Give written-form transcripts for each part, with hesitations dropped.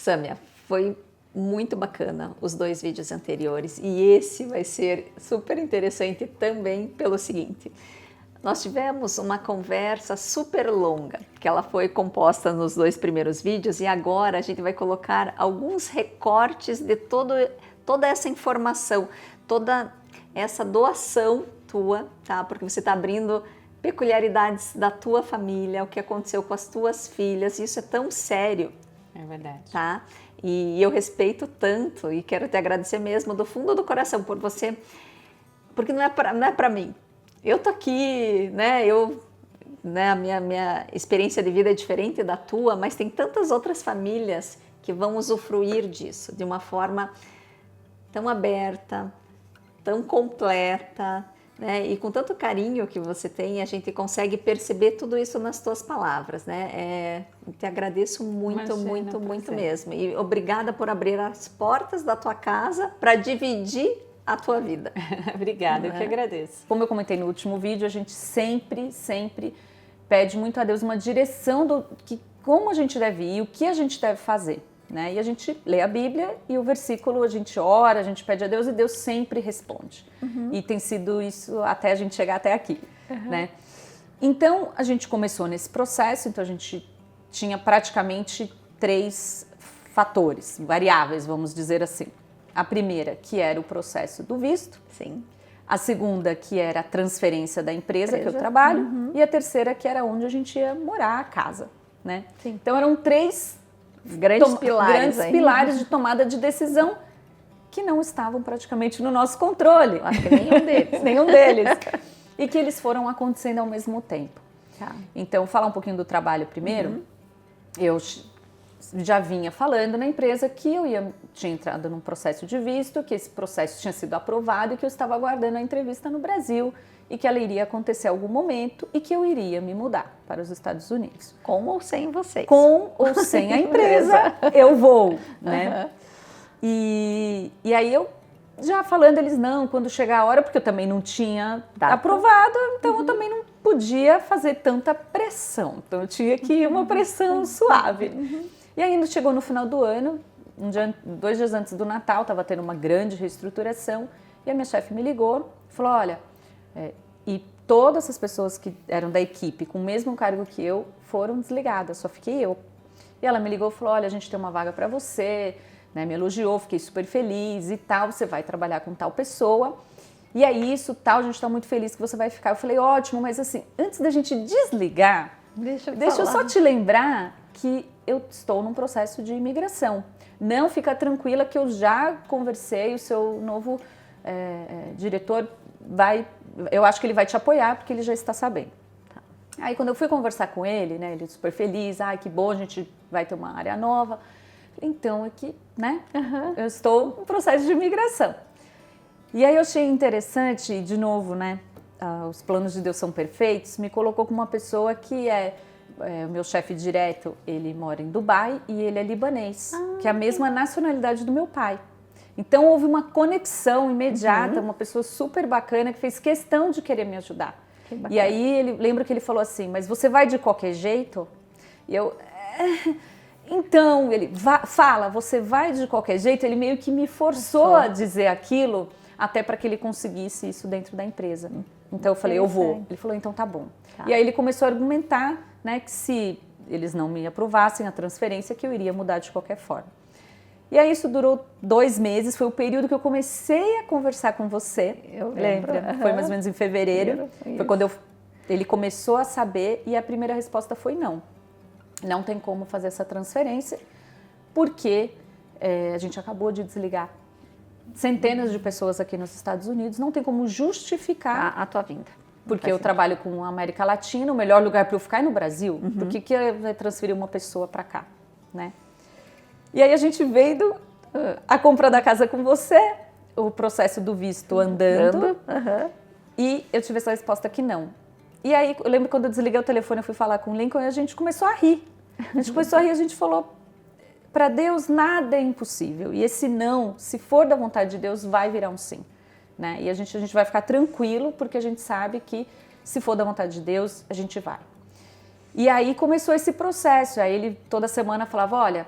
Sâmia, foi muito bacana os 2 vídeos anteriores e esse vai ser super interessante também pelo seguinte. Nós tivemos uma conversa super longa, que ela foi composta nos 2 primeiros vídeos e agora a gente vai colocar alguns recortes de toda essa informação, toda essa doação tua, tá? Porque você está abrindo peculiaridades da tua família, o que aconteceu com as tuas filhas, isso é tão sério. É verdade. Tá? E eu respeito tanto e quero te agradecer mesmo do fundo do coração por você, porque não é para mim. Eu tô aqui, né? A minha experiência de vida é diferente da tua, mas tem tantas outras famílias que vão usufruir disso de uma forma tão aberta, tão completa, né? E com tanto carinho que você tem, a gente consegue perceber tudo isso nas tuas palavras, né? Te agradeço muito, Imagina, muito, muito prazer. mesmo. E obrigada por abrir as portas da tua casa para dividir a tua vida. Obrigada, eu que agradeço. Como eu comentei no último vídeo, a gente sempre pede muito a Deus uma direção do que como a gente deve ir, o que a gente deve fazer, né? E a gente lê a Bíblia e o versículo, a gente ora, a gente pede a Deus e Deus sempre responde. E tem sido isso até a gente chegar até aqui, né? Então, a gente começou nesse processo, então a gente tinha praticamente 3 fatores, variáveis, vamos dizer assim. A primeira, que era o processo do visto. Sim. A segunda, que era a transferência da empresa que eu trabalho. E a terceira, que era onde a gente ia morar, a casa, né? Sim. Então, eram 3 grandes pilares de tomada de decisão que não estavam praticamente no nosso controle. Acho que nenhum deles. Nenhum deles. E que eles foram acontecendo ao mesmo tempo. Tá. Então, falar um pouquinho do trabalho primeiro. Eu já vinha falando na empresa que tinha entrado num processo de visto, que esse processo tinha sido aprovado e que eu estava aguardando a entrevista no Brasil e que ela iria acontecer em algum momento e que eu iria me mudar para os Estados Unidos. Com ou sem vocês? Com ou sem a empresa, eu vou, né? E aí eu já falando, eles não, quando chegar a hora, porque eu também não tinha aprovado, então eu também não podia fazer tanta pressão. Então eu tinha que ir uma pressão suave. E ainda chegou no final do ano, 2 dias antes do Natal, estava tendo uma grande reestruturação, e a minha chefe me ligou e falou, olha, e todas essas pessoas que eram da equipe com o mesmo cargo que eu foram desligadas, só fiquei eu. E ela me ligou e falou, olha, a gente tem uma vaga para você, né, me elogiou, fiquei super feliz e tal, você vai trabalhar com tal pessoa, e é isso, tal, a gente está muito feliz que você vai ficar. Eu falei, ótimo, mas assim, antes da gente desligar, deixa eu só te lembrar que eu estou num processo de imigração. Não fica tranquila que eu já conversei, o seu novo diretor eu acho que ele vai te apoiar porque ele já está sabendo. Tá. Aí quando eu fui conversar com ele, né, ele super feliz, que bom, a gente vai ter uma área nova. Então aqui, né, eu estou no processo de imigração. E aí eu achei interessante, de novo, né, os planos de Deus são perfeitos, me colocou como uma pessoa que o meu chefe direto, ele mora em Dubai e ele é libanês, que é a mesma nacionalidade do meu pai. Então houve uma conexão imediata, uma pessoa super bacana que fez questão de querer me ajudar. E aí lembro que ele falou assim, mas você vai de qualquer jeito? E eu, então, ele fala, você vai de qualquer jeito? Ele meio que me forçou a dizer aquilo, até para que ele conseguisse isso dentro da empresa. Então eu falei, eu vou. Ele falou, então tá bom. Tá. E aí ele começou a argumentar, né, que se eles não me aprovassem a transferência, que eu iria mudar de qualquer forma. E aí isso durou 2 meses, foi o período que eu comecei a conversar com você. Eu lembro. Lembra? Foi mais ou menos em fevereiro. Foi quando ele começou a saber e a primeira resposta foi não. Não tem como fazer essa transferência, porque a gente acabou de desligar centenas de pessoas aqui nos Estados Unidos, não tem como justificar a tua vinda. Porque eu trabalho com a América Latina, o melhor lugar para eu ficar é no Brasil. Por que vai transferir uma pessoa para cá, né? E aí a gente veio a compra da casa com você, o processo do visto andando. E eu tive essa resposta que não. E aí eu lembro quando eu desliguei o telefone, eu fui falar com o Lincoln e a gente começou a rir. A gente começou a rir, a gente falou, para Deus nada é impossível. E esse não, se for da vontade de Deus, vai virar um sim. Né? E a gente vai ficar tranquilo, porque a gente sabe que se for da vontade de Deus, a gente vai. E aí começou esse processo. Aí ele toda semana falava, olha,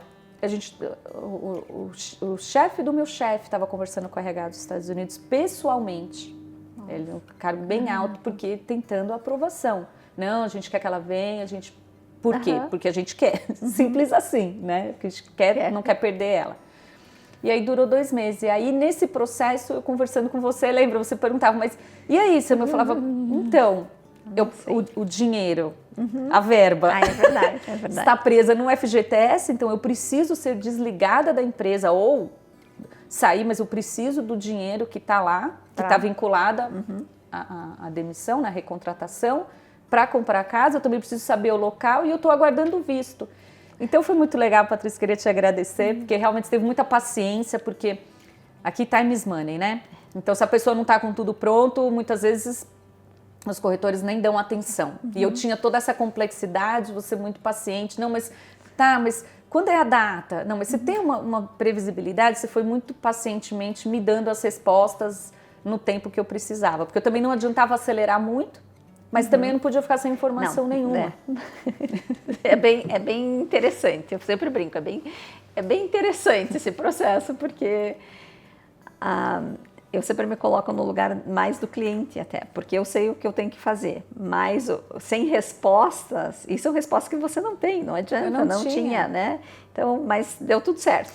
o chefe do meu chefe estava conversando com o RH dos Estados Unidos pessoalmente. Ele é um cargo bem alto, porque tentando a aprovação. Não, a gente quer que ela venha, Por quê? Porque a gente quer. Simples assim, né? Porque a gente quer, não quer perder ela. E aí durou 2 meses. E aí, nesse processo, eu conversando com você, lembra? Você perguntava, mas e aí? Você me falava, então, o dinheiro, a verba, é verdade. está presa no FGTS, então eu preciso ser desligada da empresa ou sair, mas eu preciso do dinheiro que está lá, que está vinculada à demissão, na recontratação, para comprar a casa. Eu também preciso saber o local e eu estou aguardando o visto. Então foi muito legal, Patrícia, queria te agradecer, porque realmente você teve muita paciência, porque aqui time is money, né? Então se a pessoa não está com tudo pronto, muitas vezes os corretores nem dão atenção. E eu tinha toda essa complexidade, você muito paciente, não, mas quando é a data? Não, mas você tem uma previsibilidade, você foi muito pacientemente me dando as respostas no tempo que eu precisava, porque eu também não adiantava acelerar muito, mas também eu não podia ficar sem informação nenhuma. É bem interessante, eu sempre brinco, é bem interessante esse processo, porque eu sempre me coloco no lugar mais do cliente até, porque eu sei o que eu tenho que fazer, mas sem respostas, e são respostas que você não tem, não adianta, não tinha, né? Então, mas deu tudo certo.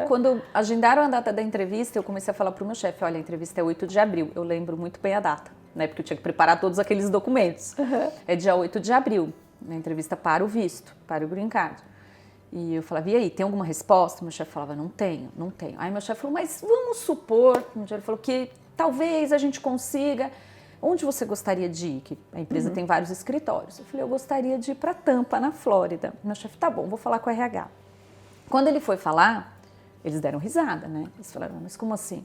Quando agendaram a data da entrevista, eu comecei a falar para o meu chefe, olha, a entrevista é 8 de abril, eu lembro muito bem a data, né? Porque eu tinha que preparar todos aqueles documentos. É dia 8 de abril, na entrevista para o visto, para o green card. E eu falava, e aí, tem alguma resposta? Meu chefe falava, não tenho. Aí meu chefe falou, mas vamos supor, ele falou que talvez a gente consiga. Onde você gostaria de ir? Que a empresa tem vários escritórios. Eu falei, eu gostaria de ir para Tampa, na Flórida. Meu chefe, tá bom, vou falar com o RH. Quando ele foi falar, eles deram risada, né? Eles falaram, mas como assim?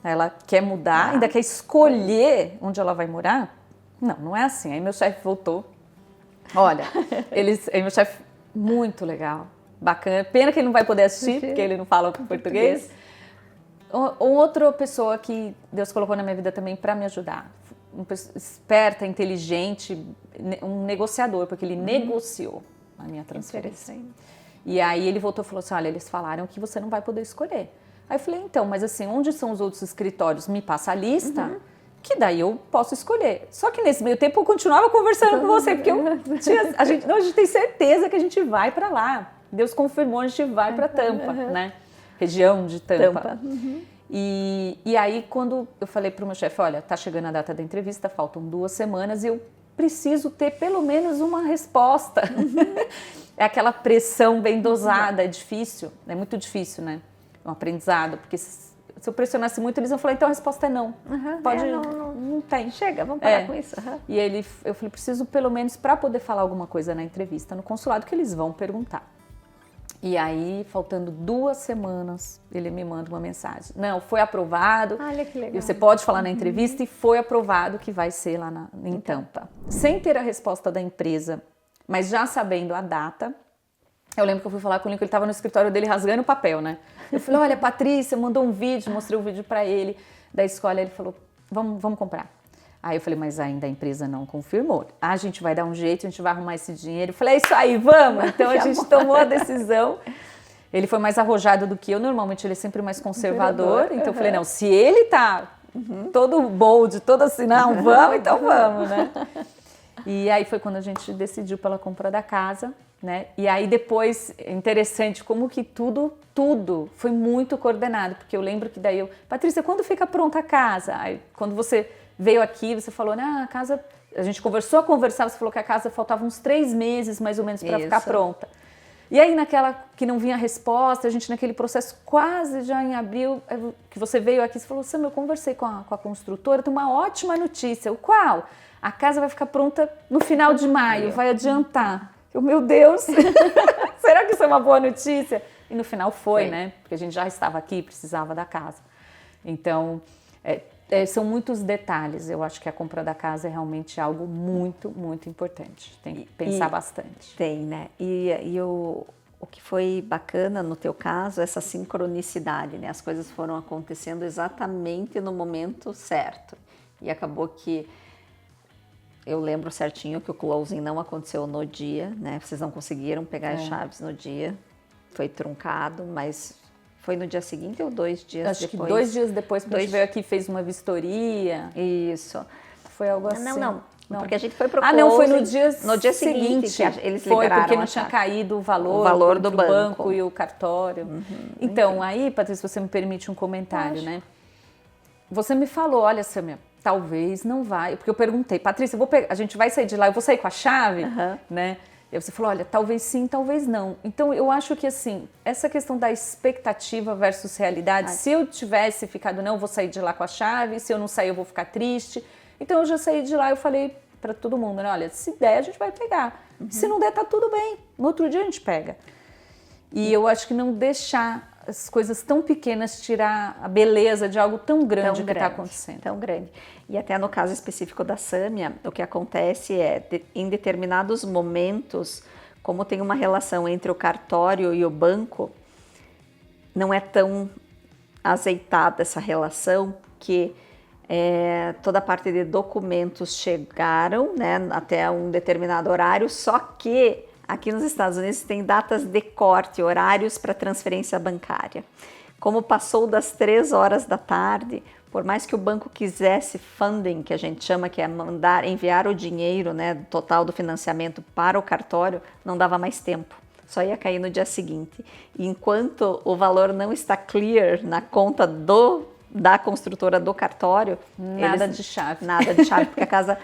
Ela quer mudar, ainda quer escolher onde ela vai morar? Não é assim. Aí meu chefe voltou. Olha, aí meu chefe, muito legal, bacana. Pena que ele não vai poder assistir, porque ele não fala português. Outra pessoa que Deus colocou na minha vida também para me ajudar. Uma pessoa esperta, inteligente, um negociador, porque ele negociou a minha transferência. E aí ele voltou e falou assim, olha, eles falaram que você não vai poder escolher. Aí eu falei, então, mas assim, onde são os outros escritórios? Me passa a lista, que daí eu posso escolher. Só que nesse meio tempo eu continuava conversando com você, porque a gente tem certeza que a gente vai para lá. Deus confirmou, a gente vai para Tampa, né? Região de Tampa. E aí, quando eu falei para o meu chefe, olha, tá chegando a data da entrevista, faltam 2 semanas e eu preciso ter pelo menos uma resposta. É aquela pressão bem dosada, é difícil, é muito difícil, né? Um aprendizado, porque se eu pressionasse muito, eles iam falar, então a resposta é não. Pode, não tem. Chega, vamos parar com isso. E eu falei, preciso pelo menos para poder falar alguma coisa na entrevista no consulado, que eles vão perguntar. E aí, faltando 2 semanas, ele me manda uma mensagem. Não, foi aprovado. Olha que legal. Você pode falar na entrevista e foi aprovado que vai ser lá em Tampa. Sem ter a resposta da empresa, mas já sabendo a data. Eu lembro que eu fui falar com o Lincoln, ele estava no escritório dele rasgando o papel, né? Eu falei, olha, Patrícia mandou um vídeo, mostrei o vídeo para ele da escola. Ele falou, vamos comprar. Aí eu falei, mas ainda a empresa não confirmou. A gente vai dar um jeito, a gente vai arrumar esse dinheiro. Eu falei, é isso aí, vamos! Então a gente tomou a decisão. Ele foi mais arrojado do que eu, normalmente ele é sempre mais conservador. Então eu falei, não, se ele tá todo bold, todo assim, não, vamos, então vamos, né? E aí foi quando a gente decidiu pela compra da casa, né? E aí depois, interessante, como que tudo foi muito coordenado, porque eu lembro que daí Patrícia, quando fica pronta a casa? Aí quando você veio aqui, você falou, a casa, a gente começou a conversar, você falou que a casa faltava uns 3 meses mais ou menos para ficar pronta. E aí naquela que não vinha a resposta, a gente naquele processo quase já em abril, que você veio aqui, você falou, Sam, eu conversei com a construtora, tem uma ótima notícia. O qual? A casa vai ficar pronta no final de maio, vai adiantar. Meu Deus, será que isso é uma boa notícia? E no final foi, né? Porque a gente já estava aqui, precisava da casa. Então, são muitos detalhes. Eu acho que a compra da casa é realmente algo muito, muito importante. Tem que pensar bastante. Tem, né? E o que foi bacana no teu caso, essa sincronicidade, né? As coisas foram acontecendo exatamente no momento certo. E acabou que eu lembro certinho que o closing não aconteceu no dia, né? Vocês não conseguiram pegar as chaves no dia. Foi truncado, mas foi no dia seguinte ou 2 dias depois? Acho que 2 dias depois, porque a gente veio aqui e fez uma vistoria. Isso. Foi algo assim. Não. Porque a gente foi pro closing. Não, foi no dia seguinte que eles foi liberaram porque não tinha caído o valor do banco e o cartório. Então, aí, Patrícia, você me permite um comentário, né? Você me falou, olha, Sâmia, talvez não vai, porque eu perguntei, Patrícia, a gente vai sair de lá, eu vou sair com a chave, né? E você falou, olha, talvez sim, talvez não. Então, eu acho que, assim, essa questão da expectativa versus realidade, se eu tivesse ficado, não, eu vou sair de lá com a chave, se eu não sair, eu vou ficar triste. Então, eu já saí de lá, eu falei para todo mundo, né, olha, se der, a gente vai pegar. Se não der, tá tudo bem. No outro dia, a gente pega. E eu acho que não deixar as coisas tão pequenas tirar a beleza de algo tão grande que está acontecendo. Tão grande. E até no caso específico da Sâmia, o que acontece é, em determinados momentos, como tem uma relação entre o cartório e o banco, não é tão azeitada essa relação que toda a parte de documentos chegaram, né, até um determinado horário, só que aqui nos Estados Unidos tem datas de corte, horários para transferência bancária. Como passou das 3 horas da tarde, por mais que o banco quisesse funding, que a gente chama, que é enviar o dinheiro, né, total do financiamento para o cartório, não dava mais tempo. Só ia cair no dia seguinte. E enquanto o valor não está clear na conta da construtora do cartório, nada de chave. Nada de chave, porque a casa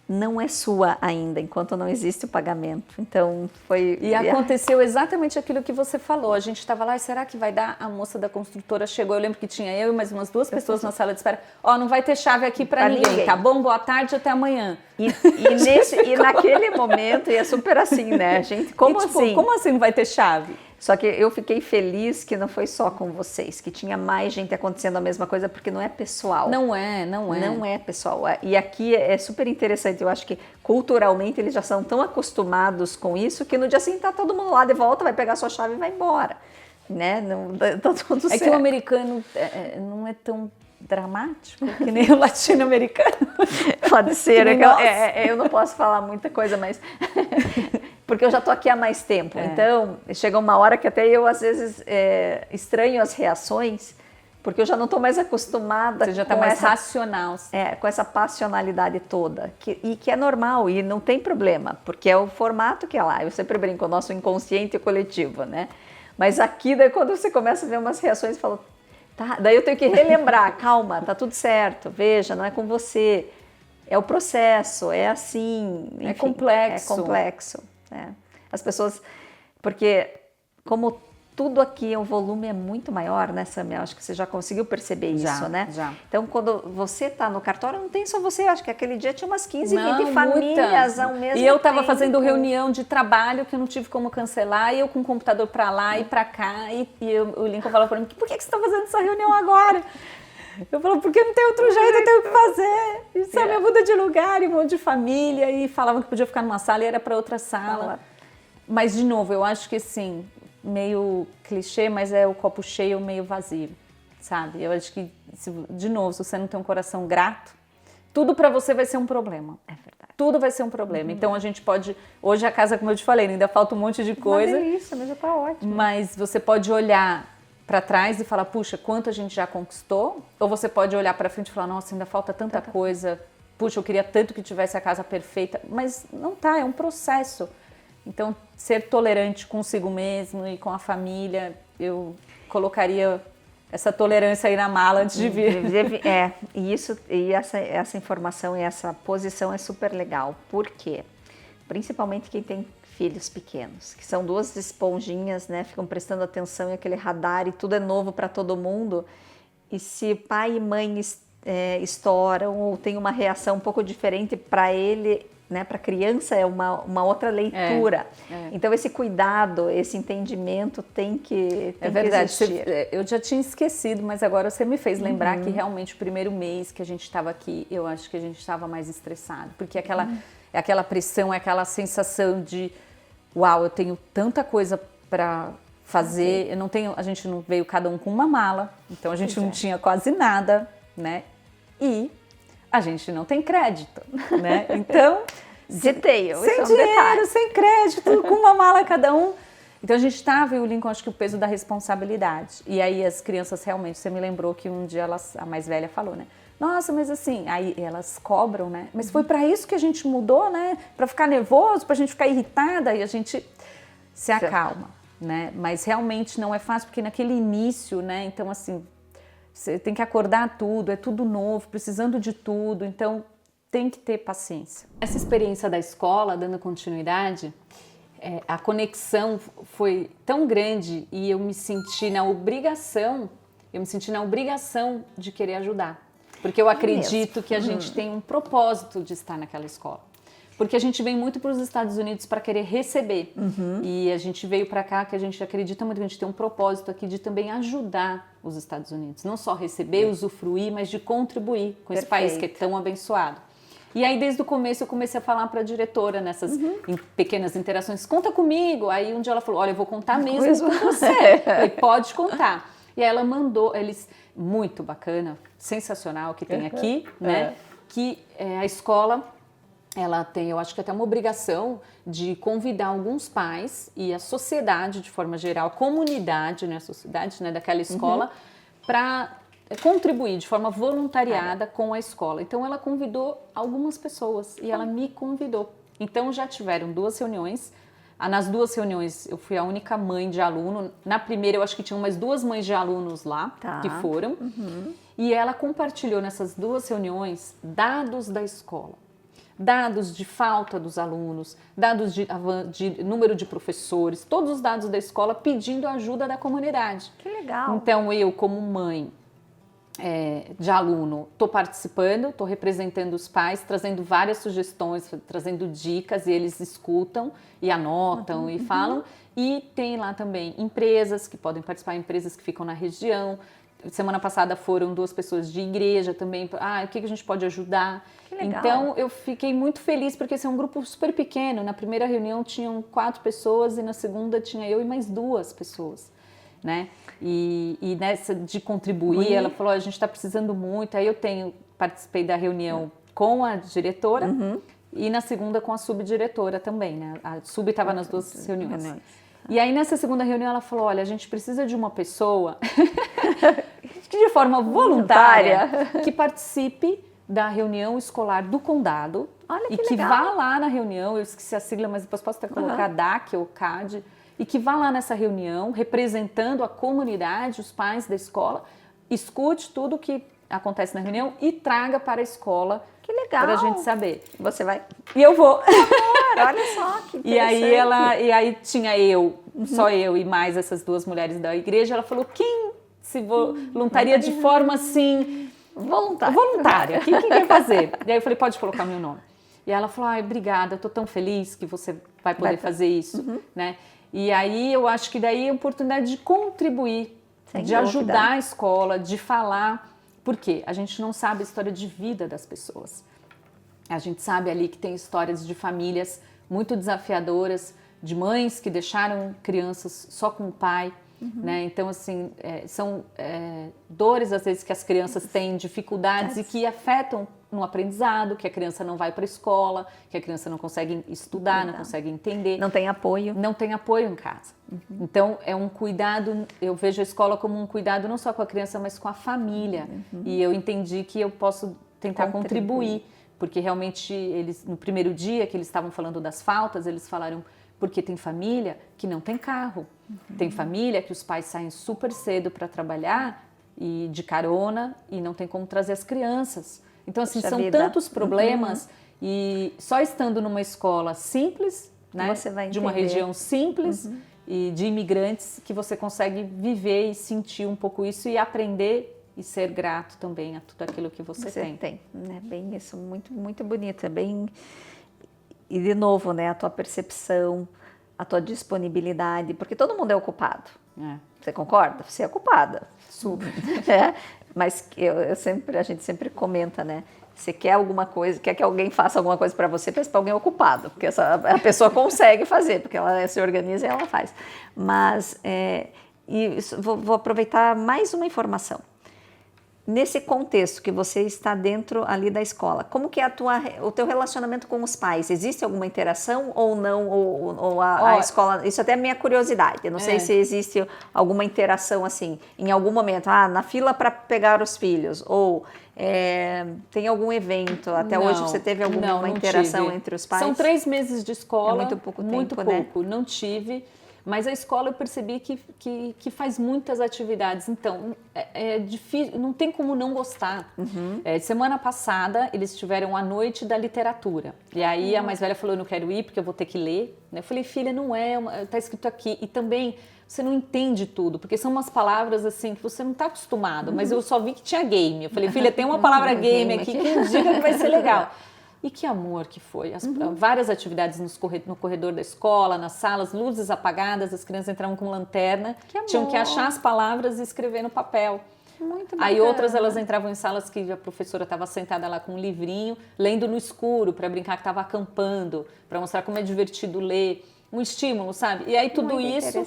não é sua ainda, enquanto não existe o pagamento. Então, foi... E aconteceu exatamente aquilo que você falou. A gente estava lá, será que vai dar? A moça da construtora chegou, eu lembro que tinha eu e mais umas 2 pessoas na sala de espera. Não vai ter chave aqui para ninguém, tá bom? Boa tarde, até amanhã. E naquele momento, e é super assim, né, gente? Como assim? Como assim não vai ter chave? Só que eu fiquei feliz que não foi só com vocês, que tinha mais gente acontecendo a mesma coisa, porque não é pessoal. Não é. Não é pessoal. E aqui é super interessante, eu acho que culturalmente eles já são tão acostumados com isso, que no dia seguinte tá todo mundo lá de volta, vai pegar sua chave e vai embora. Né? Não, tá tudo certo. É que o americano não é tão dramático que nem o latino-americano. Pode ser, eu não posso falar muita coisa, mas... porque eu já tô aqui há mais tempo, então chega uma hora que até eu às vezes estranho as reações, porque eu já não tô mais acostumada. Você já tá mais racional. Com essa passionalidade toda, que é normal e não tem problema, porque é o formato que é lá. Eu sempre brinco, o nosso inconsciente coletivo, né? Mas aqui, daí quando você começa a ver umas reações, fala, tá, daí eu tenho que relembrar, calma, tá tudo certo, veja, não é com você, é o processo, é assim, enfim, é complexo. É complexo. As pessoas, porque como tudo aqui, o volume é muito maior, né, Sâmia? Acho que você já conseguiu perceber isso, né? Já. Então, quando você está no cartório, não tem só você, acho que aquele dia tinha umas 15, 20 famílias ao mesmo tempo. E eu estava fazendo reunião de trabalho que eu não tive como cancelar, e eu com o computador para lá e para cá, e o Lincoln falou para mim, por que você está fazendo essa reunião agora? Eu falo, porque não tem outro jeito, eu tenho o que fazer. E Sâmia muda de lugar, e um monte de família, e falavam que podia ficar numa sala e era para outra sala. Mas, de novo, eu acho que assim, meio clichê, mas é o copo cheio, meio vazio, sabe? Eu acho que, de novo, se você não tem um coração grato, tudo para você vai ser um problema. É verdade. Tudo vai ser um problema. Então, a gente pode... Hoje a casa, como eu te falei, ainda falta um monte de coisa. Uma delícia, mas já tá ótimo. Mas você pode olhar para trás e falar, puxa, quanto a gente já conquistou? Ou você pode olhar para frente e falar, nossa, ainda falta tanta coisa. Puxa, eu queria tanto que tivesse a casa perfeita. Mas não tá, é um processo. Então, ser tolerante consigo mesmo e com a família, eu colocaria essa tolerância aí na mala antes de vir. E essa informação e essa posição é super legal. Por quê? Principalmente quem tem filhos pequenos, que são 2 esponjinhas, né? Ficam prestando atenção em aquele radar e tudo é novo para todo mundo. E se pai e mãe estouram ou tem uma reação um pouco diferente para ele, né, para a criança é uma outra leitura. Então esse cuidado, esse entendimento tem que verdade. existir. Eu já tinha esquecido, mas agora você me fez lembrar que realmente o primeiro mês que a gente estava aqui, eu acho que a gente estava mais estressado, porque aquela pressão, aquela sensação de uau, eu tenho tanta coisa para fazer, a gente não veio cada um com uma mala, então a gente não tinha quase nada, né? E a gente não tem crédito, né? Então, Detail, sem dinheiro, sem crédito, com uma mala cada um. Então a gente estava, e o Lincoln, acho que o peso da responsabilidade. E aí as crianças realmente, você me lembrou que um dia a mais velha falou, né? Nossa, mas assim, aí elas cobram, né? Mas foi para isso que a gente mudou, né? Para ficar nervoso, para a gente ficar irritada, e a gente se acalma, né? Mas realmente não é fácil, porque naquele início, né? Então assim, você tem que acordar tudo, é tudo novo, precisando de tudo, então tem que ter paciência. Essa experiência da escola, dando continuidade, a conexão foi tão grande e eu me senti na obrigação de querer ajudar. Porque eu acredito que a gente tem um propósito de estar naquela escola. Porque a gente vem muito para os Estados Unidos para querer receber. E a gente veio para cá que a gente acredita muito, que a gente tem um propósito aqui de também ajudar os Estados Unidos. Não só receber, usufruir, mas de contribuir com esse país que é tão abençoado. E aí, desde o começo, eu comecei a falar para a diretora nessas pequenas interações, conta comigo. Aí um dia ela falou, olha, eu vou contar mesmo com você. Eu falei, pode contar. E aí ela mandou, muito bacana, sensacional que tem aqui, né? Que a escola, ela tem, eu acho que até uma obrigação de convidar alguns pais e a sociedade, de forma geral, a comunidade, né? A sociedade, né, daquela escola, para contribuir de forma voluntariada com a escola. Então ela convidou algumas pessoas e ela me convidou. Então já tiveram 2 reuniões. Nas 2 reuniões eu fui a única mãe de aluno. Na primeira eu acho que tinham mais 2 mães de alunos lá que foram. E ela compartilhou nessas 2 reuniões dados da escola. Dados de falta dos alunos, dados de número de professores, todos os dados da escola pedindo ajuda da comunidade. Que legal! Então eu, como mãe de aluno, estou participando, estou representando os pais, trazendo várias sugestões, trazendo dicas, e eles escutam e anotam e falam. E tem lá também empresas que podem participar, empresas que ficam na região. Semana passada foram 2 pessoas de igreja também. O que a gente pode ajudar? Que legal. Então eu fiquei muito feliz, porque esse é um grupo super pequeno. Na primeira reunião tinham 4 pessoas e na segunda tinha eu e mais 2 pessoas. Né? E nessa de contribuir, ela falou, a gente está precisando muito. Aí eu participei da reunião com a diretora e na segunda com a subdiretora também, né? A sub estava nas 2 reuniões. E aí nessa segunda reunião ela falou, olha, a gente precisa de uma pessoa que de forma voluntária que participe da reunião escolar do condado. Olha que e que legal. vá lá na reunião, eu esqueci a sigla, mas depois posso até colocar DAC ou CAD, e que vá lá nessa reunião, representando a comunidade, os pais da escola, escute tudo o que acontece na reunião e traga para a escola. Que legal! Para a gente saber. Você vai? E eu vou. Olha só, que interessante. E aí tinha eu, só eu e mais essas 2 mulheres da igreja. Ela falou, quem se voluntaria de forma assim... Voluntária. Quem quer fazer? E aí eu falei, pode colocar meu nome. E ela falou, obrigada, eu tô tão feliz que você vai poder fazer isso, né? E aí eu acho que daí é a oportunidade de contribuir, de ajudar a escola, de falar. Por quê? A gente não sabe a história de vida das pessoas. A gente sabe ali que tem histórias de famílias muito desafiadoras, de mães que deixaram crianças só com o pai, né? Então, assim, são dores, às vezes, que as crianças têm, dificuldades e que afetam no aprendizado, que a criança não vai para a escola, que a criança não consegue estudar, não consegue entender. Não tem apoio. Não tem apoio em casa. Então, é um cuidado, eu vejo a escola como um cuidado não só com a criança, mas com a família. E eu entendi que eu posso tentar contribuir, porque realmente eles, no primeiro dia que eles estavam falando das faltas, eles falaram, porque tem família que não tem carro, tem família que os pais saem super cedo para trabalhar e de carona e não tem como trazer as crianças. Então, assim, são tantos problemas e só estando numa escola simples, né, de uma região simples e de imigrantes, que você consegue viver e sentir um pouco isso e aprender e ser grato também a tudo aquilo que você tem. É bem isso, muito, muito bonito, é bem... E de novo, né, a tua percepção, a tua disponibilidade, porque todo mundo é ocupado. Você concorda? Você é ocupada. Super. Mas a gente sempre comenta, né? Você quer alguma coisa, quer que alguém faça alguma coisa para você, peça para alguém ocupado, porque a pessoa consegue fazer, porque ela se organiza e ela faz. Mas vou aproveitar mais uma informação. nesse contexto que você está dentro ali da escola, como que é o teu relacionamento com os pais? Existe alguma interação ou não? Ou a escola... Isso até é minha curiosidade. Eu não sei se existe alguma interação assim, em algum momento, na fila para pegar os filhos, ou tem algum evento. Até hoje você teve alguma interação entre os pais? São 3 meses de escola. É muito pouco tempo, muito pouco. Não tive. Mas a escola eu percebi que faz muitas atividades, então é difícil, não tem como não gostar. Semana passada eles tiveram a noite da literatura, e aí a mais velha falou, eu não quero ir porque eu vou ter que ler. Eu falei, filha, não tá escrito aqui, e também você não entende tudo, porque são umas palavras assim que você não está acostumado, mas eu só vi que tinha game. Eu falei, filha, tem uma palavra game aqui que indica que vai ser legal. E que amor que foi. Várias atividades no corredor da escola, nas salas, luzes apagadas, as crianças entravam com lanterna, tinham que achar as palavras e escrever no papel. Muito bacana. Aí outras elas entravam em salas que a professora estava sentada lá com um livrinho, lendo no escuro, para brincar que estava acampando, para mostrar como é divertido ler, um estímulo, sabe? E aí tudo muito isso,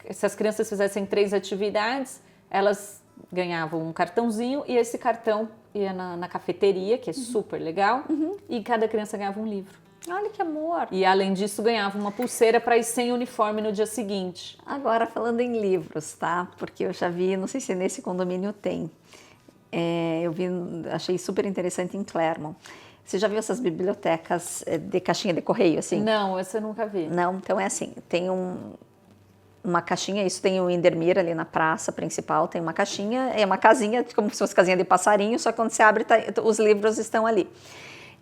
se as crianças fizessem 3 atividades, elas ganhavam um cartãozinho e esse cartão ia na cafeteria, que é super legal, e cada criança ganhava um livro. Olha que amor! E além disso ganhava uma pulseira para ir sem uniforme no dia seguinte. Agora falando em livros, tá? Porque eu já vi, não sei se nesse condomínio tem, eu vi, achei super interessante em Clermont. Você já viu essas bibliotecas de caixinha de correio, assim? Não, essa eu nunca vi. Não, então é assim, tem uma caixinha, isso tem o Indermir ali na praça principal, tem uma caixinha, é uma casinha, como se fosse casinha de passarinho, só que quando você abre, os livros estão ali.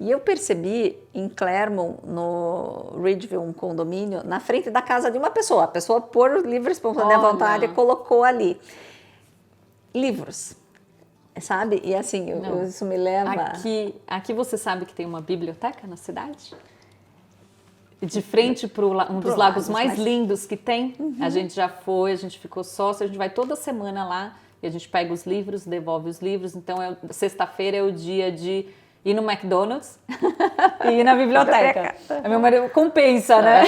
E eu percebi em Clermont, no Ridgeville, um condomínio, na frente da casa de uma pessoa. A pessoa, por livre espontânea vontade, colocou ali livros, sabe? E assim, isso me leva... Aqui você sabe que tem uma biblioteca na cidade? De frente para um dos lagos mais lindos que tem. A gente já foi, a gente ficou sócio, a gente vai toda semana lá e a gente pega os livros, devolve os livros. Então, sexta-feira é o dia de ir no McDonald's e ir na biblioteca. Meu marido compensa, né?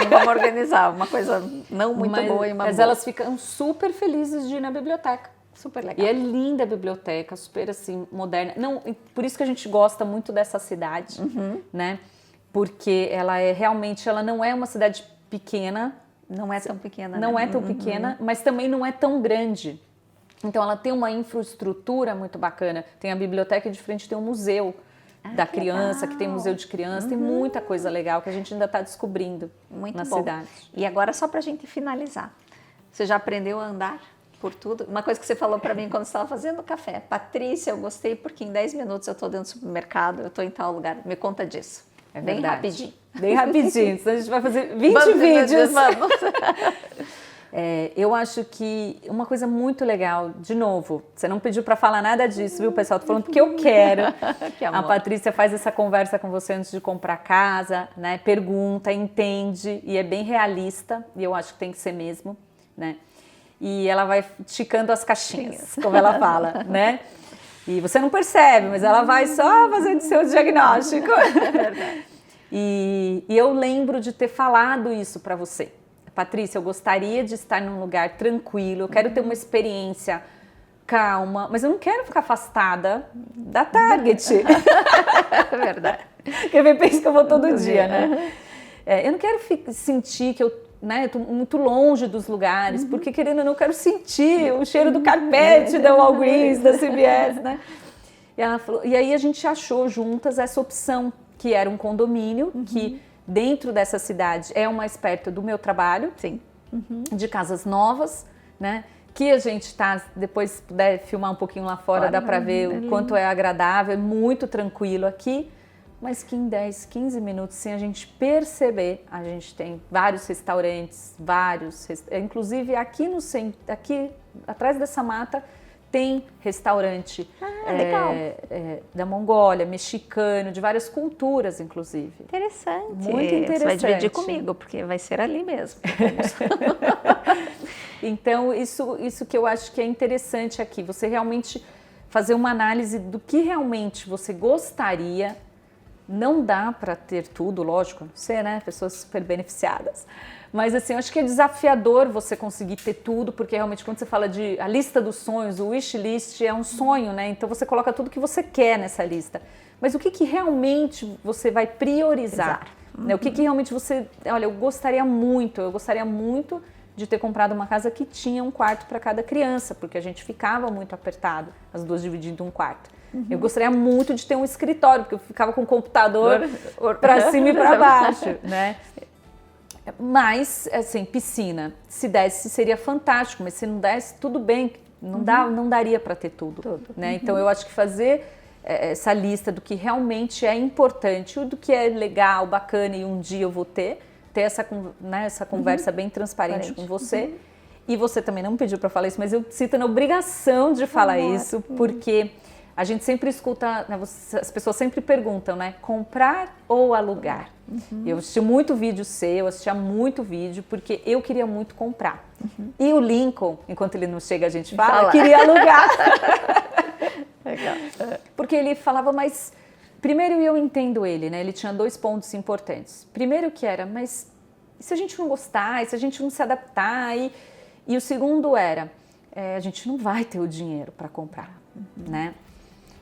Vamos organizar uma coisa não muito boa e uma Mas boa. elas ficam super felizes de ir na biblioteca. Super legal. E é linda a biblioteca, super assim, moderna. Não, por isso que a gente gosta muito dessa cidade, né? Porque ela não é uma cidade pequena. Não é tão pequena, Não é tão pequena, mas também não é tão grande. Então ela tem uma infraestrutura muito bacana. Tem a biblioteca e de frente tem um museu da criança, que tem museu de criança, tem muita coisa legal que a gente ainda está descobrindo na cidade. E agora só para a gente finalizar, você já aprendeu a andar por tudo? Uma coisa que você falou para mim quando você estava fazendo café, Patrícia, eu gostei porque em 10 minutos eu estou dentro do supermercado, eu estou em tal lugar, me conta disso. É bem verdade. rapidinho. Bem rapidinho, senão a gente vai fazer 20 vídeos. Vamos. Eu acho que uma coisa muito legal, de novo, você não pediu para falar nada disso, viu, pessoal? Tô falando porque eu quero. Que amor. A Patrícia faz essa conversa com você antes de comprar casa, né? Pergunta, entende e é bem realista, e eu acho que tem que ser mesmo, né? E ela vai ticando as caixinhas, como ela fala, né? E você não percebe, mas ela vai só fazendo seu diagnóstico. É verdade. E eu lembro de ter falado isso para você. Patrícia, eu gostaria de estar num lugar tranquilo, eu quero ter uma experiência calma, mas eu não quero ficar afastada da Target. É verdade. Quer ver, pensa que eu vou todo dia, né? Eu não quero sentir que eu tô muito longe dos lugares, porque querendo ou não, eu quero sentir o cheiro do carpete da Walgreens, da CVS, né? E ela falou, e aí a gente achou juntas essa opção, que era um condomínio, que dentro dessa cidade é o mais perto do meu trabalho, sim, de casas novas, né? Que a gente depois se puder filmar um pouquinho lá fora, dá para ver o quanto é agradável, é muito tranquilo aqui, mas que em 10, 15 minutos, sem a gente perceber, a gente tem vários restaurantes, inclusive aqui atrás dessa mata, tem restaurante legal. Da Mongólia, mexicano, de várias culturas, inclusive. Interessante. Muito interessante. Você vai dividir comigo, porque vai ser ali mesmo. Então, isso que eu acho que é interessante aqui, você realmente fazer uma análise do que realmente você gostaria, não dá para ter tudo, lógico, você, né, pessoas super beneficiadas. Mas assim, eu acho que é desafiador você conseguir ter tudo, porque realmente quando você fala de a lista dos sonhos, o wish list é um sonho, né? Então você coloca tudo que você quer nessa lista. Mas o que realmente você vai priorizar? Né? O que realmente você... Olha, eu gostaria muito de ter comprado uma casa que tinha um quarto para cada criança, porque a gente ficava muito apertado, as duas dividindo um quarto. Eu gostaria muito de ter um escritório, porque eu ficava com o computador para cima e para baixo, né? Mas, assim, piscina, se desse seria fantástico, mas se não desse, tudo bem, não daria para ter tudo. Né? Então eu acho que fazer essa lista do que realmente é importante, do que é legal, bacana e um dia eu vou ter essa, né, essa conversa bem transparente com você. E você também não me pediu para falar isso, mas eu sinto na obrigação de falar isso, porque a gente sempre escuta, né, as pessoas sempre perguntam, né, comprar ou alugar? Eu assisti muito vídeo seu, eu assistia muito vídeo, porque eu queria muito comprar. E o Lincoln, enquanto ele não chega, a gente fala, queria alugar. Legal. Porque ele falava, mas... Primeiro, eu entendo ele, né? Ele tinha 2 pontos importantes. Primeiro que era, mas e se a gente não gostar, e se a gente não se adaptar? E o segundo era, a gente não vai ter o dinheiro para comprar, né?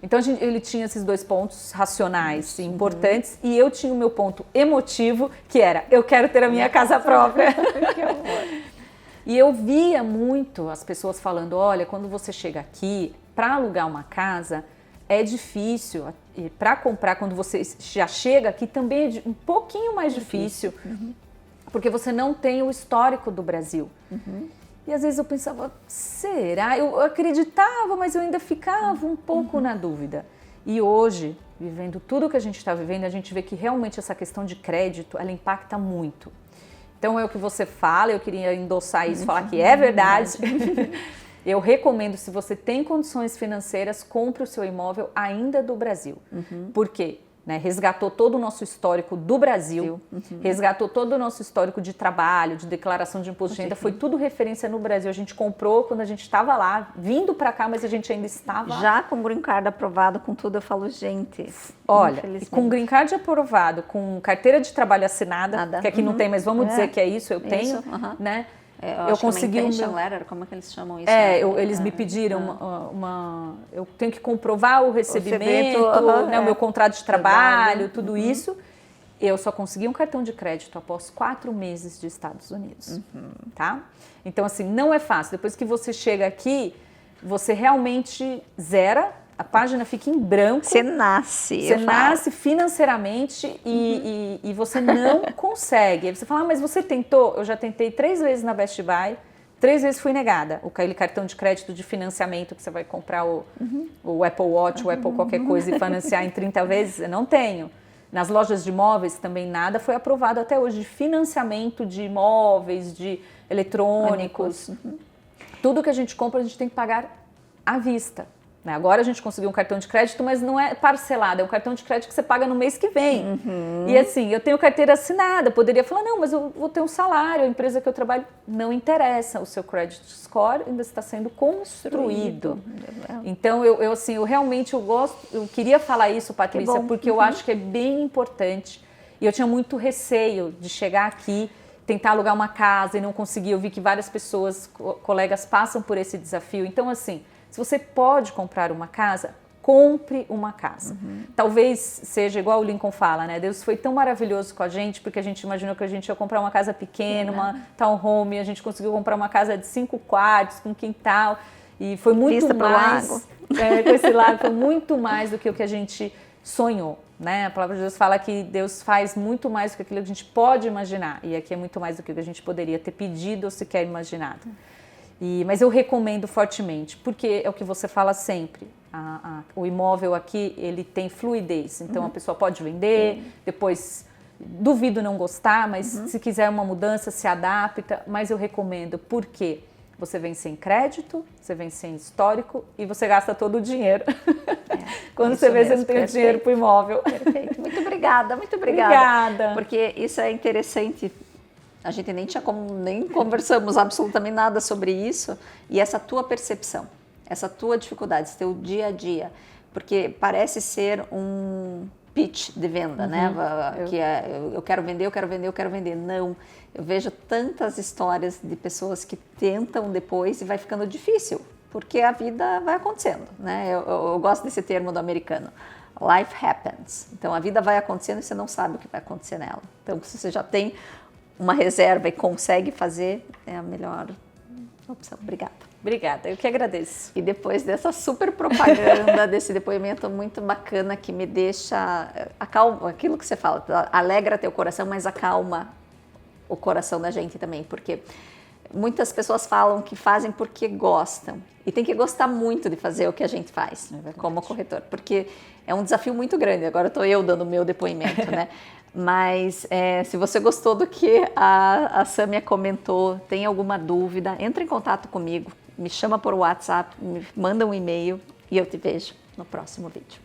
Então ele tinha esses 2 pontos racionais importantes e eu tinha o meu ponto emotivo, que era, eu quero ter a minha casa própria. Que amor. E eu via muito as pessoas falando, olha, quando você chega aqui, para alugar uma casa, é difícil. E para comprar, quando você já chega aqui, também é um pouquinho mais difícil, porque você não tem o histórico do Brasil. E às vezes eu pensava, será? Eu acreditava, mas eu ainda ficava um pouco na dúvida. E hoje, vivendo tudo que a gente está vivendo, a gente vê que realmente essa questão de crédito, ela impacta muito. Então é o que você fala, eu queria endossar isso, falar que é verdade. Eu recomendo, se você tem condições financeiras, compre o seu imóvel ainda do Brasil. Por quê? Né, resgatou todo o nosso histórico do Brasil, resgatou todo o nosso histórico de trabalho, de declaração de imposto de renda, foi tudo referência no Brasil. A gente comprou quando a gente estava lá, vindo para cá, mas a gente ainda estava... Já com o Green Card aprovado, com tudo, eu falo, gente... Olha, com Green Card aprovado, com carteira de trabalho assinada, que aqui não tem, mas vamos dizer que é isso, eu tenho, né? Eu consegui um letter, como é que eles chamam isso? Eles me pediram eu tenho que comprovar o recebimento, né, o meu contrato de trabalho, tudo isso. Eu só consegui um cartão de crédito após 4 meses de Estados Unidos, tá? Então, assim, não é fácil. Depois que você chega aqui, você realmente zera, a página fica em branco. Você nasce. Você nasce financeiramente e você não consegue. Aí você fala, mas você tentou? Eu já tentei 3 vezes na Best Buy, 3 vezes fui negada. Aquele cartão de crédito de financiamento que você vai comprar o Apple Watch, o Apple qualquer coisa e financiar em 30 vezes, eu não tenho. Nas lojas de imóveis também nada foi aprovado até hoje de financiamento de imóveis, de eletrônicos. Tudo que a gente compra a gente tem que pagar à vista. Agora a gente conseguiu um cartão de crédito, mas não é parcelado, é um cartão de crédito que você paga no mês que vem. E assim, eu tenho carteira assinada, poderia falar, não, mas eu vou ter um salário, a empresa que eu trabalho, não interessa, o seu credit score ainda está sendo construído. Então, eu realmente eu queria falar isso, Patrícia, porque eu acho que é bem importante. E eu tinha muito receio de chegar aqui, tentar alugar uma casa e não conseguir. Eu vi que várias pessoas, colegas, passam por esse desafio. Então, assim, se você pode comprar uma casa, compre uma casa. Talvez seja igual o Lincoln fala, né? Deus foi tão maravilhoso com a gente, porque a gente imaginou que a gente ia comprar uma casa pequena, uma townhome, a gente conseguiu comprar uma casa de 5 quartos, com quintal, e foi muito Vista mais... pro lago. Com esse lago, foi muito mais do que o que a gente sonhou, né? A palavra de Deus fala que Deus faz muito mais do que aquilo que a gente pode imaginar, e aqui é muito mais do que a gente poderia ter pedido ou sequer imaginado. Mas eu recomendo fortemente, porque é o que você fala sempre, o imóvel aqui ele tem fluidez, então a pessoa pode vender, depois duvido não gostar, mas se quiser uma mudança se adapta, mas eu recomendo porque você vem sem crédito, você vem sem histórico e você gasta todo o dinheiro. Quando você vê, você não tem o dinheiro para o imóvel. Perfeito, muito obrigada, muito obrigada. Obrigada. Porque isso é interessante. A gente nem conversamos absolutamente nada sobre isso. E essa tua percepção, essa tua dificuldade, esse teu dia a dia. Porque parece ser pitch de venda, né? Que é, eu quero vender, eu quero vender, eu quero vender. Não, eu vejo tantas histórias de pessoas que tentam depois e vai ficando difícil, porque a vida vai acontecendo, né? Eu gosto desse termo do americano. Life happens. Então, a vida vai acontecendo e você não sabe o que vai acontecer nela. Então, se você já tem uma reserva e consegue fazer, é a melhor opção. Obrigada. Obrigada, eu que agradeço. E depois dessa super propaganda, desse depoimento muito bacana que me deixa... acalma, aquilo que você fala, alegra teu coração, mas acalma o coração da gente também, porque muitas pessoas falam que fazem porque gostam. E tem que gostar muito de fazer o que a gente faz, como corretor, porque é um desafio muito grande. Agora estou eu dando o meu depoimento, né? Mas se você gostou do que a Sâmia comentou, tem alguma dúvida, entra em contato comigo, me chama por WhatsApp, me manda um e-mail e eu te vejo no próximo vídeo.